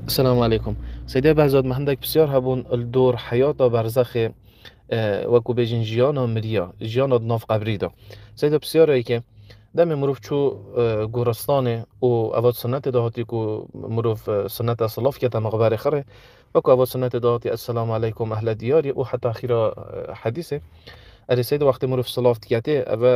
السلام عليكم سيدي بهزاد ما عندك بسيار هبون الدور حياة برزخ وەکو بێژین ژیانە مریە ژیانە ناف قبریدا سەیدا پرسیارەیەکێ دەمێ مرۆڤ چوو گۆرستانێ و ئەوە سنەتێ داهاتی و مرۆڤ سنەتە سڵاف کێتە مەغبارێ خڕێ وەکو ئەوە سنەتێ داهاتی السلام عليكم أهل دياري و حتى خيرا حديثه أري سيد وقت مرۆڤ سڵاف تکاتێ ئەوە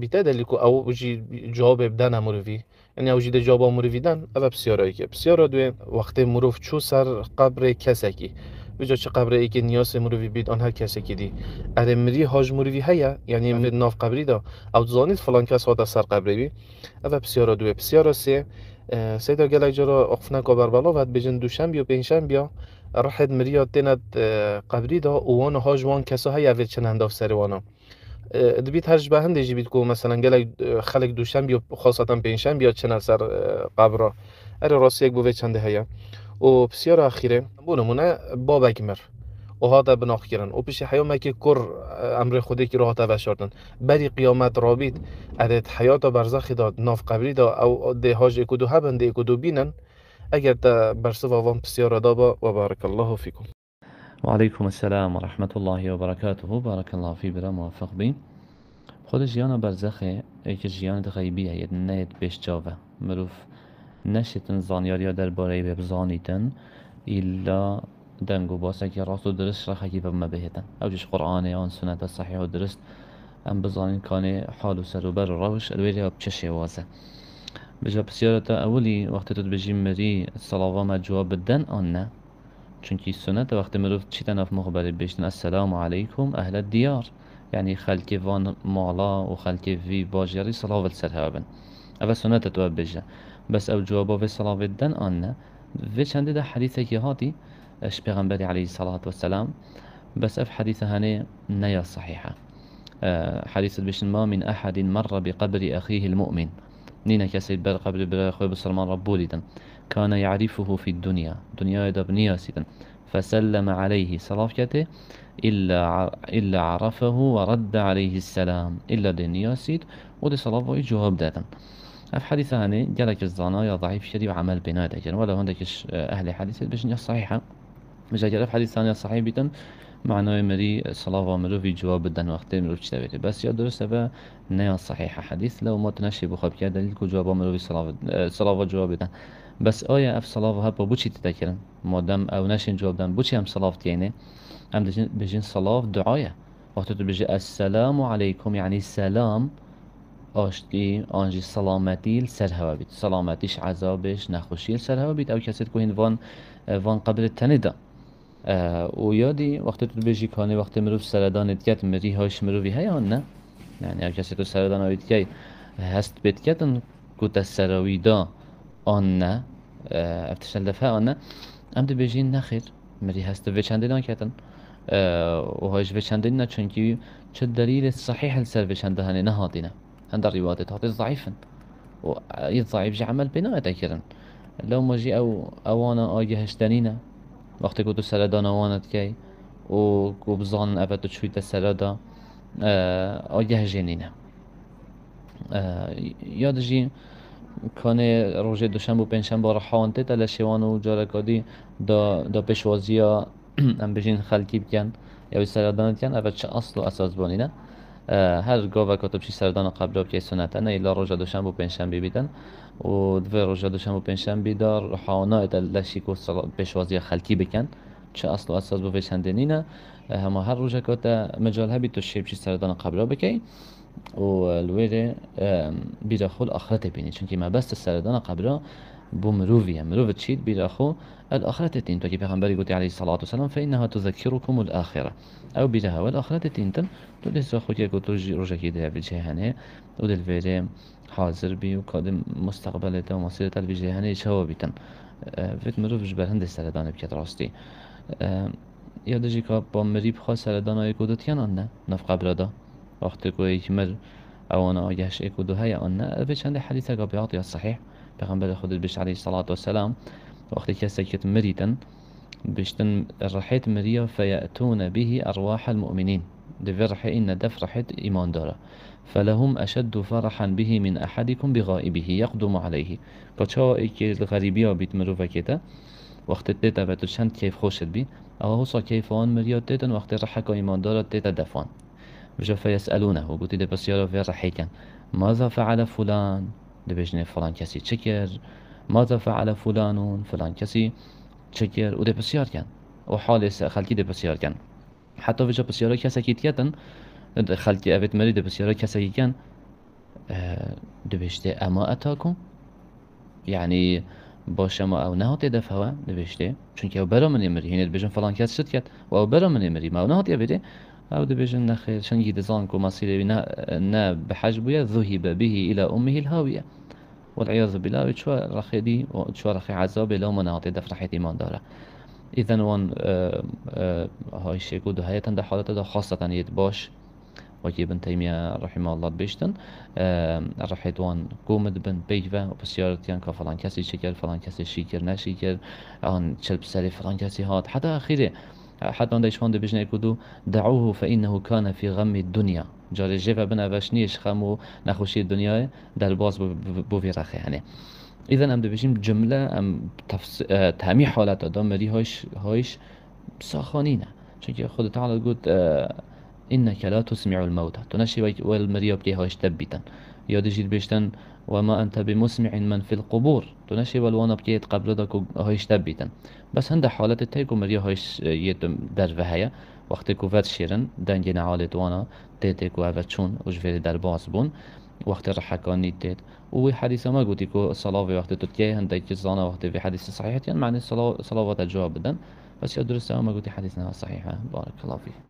بیتەدەلیکو ئەو بژی جوابێ بدەنە مرۆڤی يعني ئەو ژیدە جوابا مرۆڤیدان ئەوە پرسیارەیەکێ پرسیارە دوێن وەختێ مرۆڤ چوو سەر قەبرێ کەسێکی بجا چه قبره ای که نیاز مروی بید آنها کسی که دی اره مری هاج مروی هیا یعنی مری ناف قبری دا او زانید فلان کس ها سر قبره بی او بسیارا دوه بسیارا سه سیدا گلک جرا اخفنه که بربلا ود بجن دوشنبی و پنجشنبی راحت مریا تند قبری دا اوان هاج وان کسا هیا وید چنند اف سر وانا دبیت هرج به هنده جی بید که مثلا گلک خلق دوشنبی و خاصتا پنجشنبی یا چنند سر قبره اره راستی یک بوه چنده هیا و بسیار اخیره بونمونه بابک مر و هادا بناخ کردن و پیش حیامه که کر امر خودی که راحت وشاردن بری قیامت رابید عدد حیات برزخ داد ناف قبری دا او ده هاج اکدو هبن ده اکدو بینن اگر تا برسو وان بسیار دابا و بارک الله فيكم. وعليكم السلام ورحمة الله وبركاته. بارك الله في برا موفق بي. خود جيانا برزخه ايك جيانا غيبية يدنيت بيش جاوه مروف نشتن زانياريا در باري ببزانيتن إلا دنگو باسه که راست و درست رخه که بما بهتن او جش قرآن آن سنت صحيح و درست ام بزانين كان حال و سر و بر و روش الويلي اب چشه وازه بجا بسيارتا اولی وقت تد بجي مري الصلاة جواب بدن آن نه چونکی سنت وقت مروف چی تنف مخبری بشتن السلام علیکم اهل الدیار یعنی خلک وان مالا و خلک وی باجری صلاة سر هابن اول سنت تو بجه بس او جوابا في صلاة دن آن في چنده ده حدیثه که هاتی اش پیغمبری علیه الصلاة والسلام بس اف حديثة هني نيا صحيحة. حديث بشن ما من أحد مر بقبر أخيه المؤمن نينا كسيد بر قبر بر أخوه بسلمان ربولدا كان يعرفه في الدنيا دنيا دبنيا سيدا فسلم عليه صلاة كته إلا عرفه ورد عليه السلام إلا دنيا سيد ودي صلاة جواب دادا. في حديثة هني جالك الزنايا ضعيف شدي وعمل بنادك ولا هندكش أهل حديث بشن صحيحة مش جالك في حديث ثانية صحيح بيتن معناه مري صلاة مرو في جواب بدن وقت مرو تشتبه بس يا درست به نيا صحيحة حديث لو ما تنشي بخاب كده دليل كو جواب مرو في صلاة جواب بدن بس آية اف صلاة هبا بوشي تذكرن مادام او نشين جواب دن بوشي هم صلاة يعني هم بجين صلاة دعاية وقت بيجي السلام عليكم يعني السلام آشتی آنجی سلامتی سر هوا بید سلامتیش عذابش نخوشی سر هوا بید او کسی که این وان قبل تنیدا و یادی وقتی تو بيجي كاني وقت مروف سردان اتكت مري هاش مروفي هيا نه يعني او كسي تو سردان او اتكي هست بتكتن كوت السراوي دا آن نه افتشل دفعه آن نه ام دي بيجين نخير مري هست في چندين كتن و هاش في چندين نه چونكي چه دليل صحيح السر في چنده هنه نهاتينه هند الروايات هاتي ضعيفا و يضعيف جي عمل بناء تكرن لو ما جي او اوانا آيه هشتنينه وقتی که تو سردان آوانت کی و بزان افت تو چویت سردا آگه جنینه یاد جی کانه روزه دوشنبه و پنجشنبه را حانته تل شوان و جارکادی دا پیشوازیا ام بجین خلکی بکن یا سردانت کن افت چه اصل و اساس بانی نه هر گاو کاتب چی سردان قبل که سنت نه ایلا روزه دوشنبه و پنجشنبه بیدن و دو روزه دوشنبه و پنجشنبه دار حانا تلشی کو پیشوازی خلکی بکن چه اصل و اساس بو فشندنینه اما هر روزه کات مجال هبی تو شیب چی سردان قبل بکی و الویره بیداخل آخرت بینی چون که ما بس سردان قبل بو مروفه تشيد بيلاخو الآخرة تين تو كي پیغمبري قلت عليه الصلاة والسلام فإنها تذكركم الآخرة أو بيلها والآخرة تين تن تو لسه خو كي قلت رجا كي ده بجهنه ودل فيره حاضر بي وقادم مستقبلته ومصيرته بجهنه شو بيتن فيت مروف جبر هند سردان بكت راستي یادجی که با مری بخواه سردان های کدوت کن آن نه نف قبل دا وقتی که یک مر اوان آگهش اکدو های آن نه به چند حدیث که بیاتی صحیح پیغمبر خود بش علیه الصلاة والسلام وقتی کسی که مریدن بشتن رحيت مريا فيأتون به أرواح المؤمنين دفرح إن دفرحت إيمان داره فلهم أشد فرحا به من أحدكم بغائبه يقدم عليه بچه ایک الغریبی ها بیت مروفه کتا وقت تيتا بتو چند كيف خوشت بي او هوصا كيفان مريا تيتن وقت رحكا ايمان دارا تيتا دفان بجا فيسألونه وقلت دي بسيارة في رحيكا ماذا فعل فلان دبجني فلان كسي تشكر ماذا فعل فلان فلان كسي تشكر ودي بسيار كان وحالي خلقي دي بسيار كان حتى بجا بسيارة كسا كيتيتن خلقي افت مري دي بسيارة كسا كان دبجتي اما اتاكم يعني باشه ما او نهات دفعه نوشته چون که او برا من امری هینه بجن فلان کس شد کرد و او برا من امری ما او نهات بده او بجن نخیر شن يدزان كو مصير نه بحجبه ذهب به الى امه الهاويه والعياذ بالله شو رخيدي وشو رخي عذاب لو مناطق دفع رحيت ايمان داره اذا وان هاي شيء كده هي تند حالته ده خاصه يتباش وكي ابن تيمية رحمه الله بيشتن رحيت وان قومد بن بيجفا وبسيارتيان كفلان كسي شكر فلان كسي شكر نشكر ان شلب سري فلان كسي هات حتى اخيره حتى عند ايشوان دي بيجن يكودو دعوه فانه كان في غم الدنيا جاري جيفا بن افشنيش خمو نخوشي الدنيا در باز بو في رخي يعني اذا ام دي بيجن جمله ام تهمي حالات ادام مري هايش ساخانينه چونكه خود تعالى قلت إنك لا تسمع الموتى تنشي والمريا بليها تبتا ياد جيد بيشتن وما أنت بمسمع من في القبور تنشي والوانا بليت قبل داك هايش تبتا بس هند حالة تيكو مريا هايش يتم در وهايا وقت كو فات شيرن دنجين عالت وانا تيتيكو أفتشون وجفير در باس بون وقت رحكاني تيت وي حديث ما قلت كو الصلاة في وقت تتكي هندك زانا وقت في حديث صحيح يعني معنى الصلاة الجواب بدن بس يا درست ما قلت حديثنا صحيحة بارك الله فيك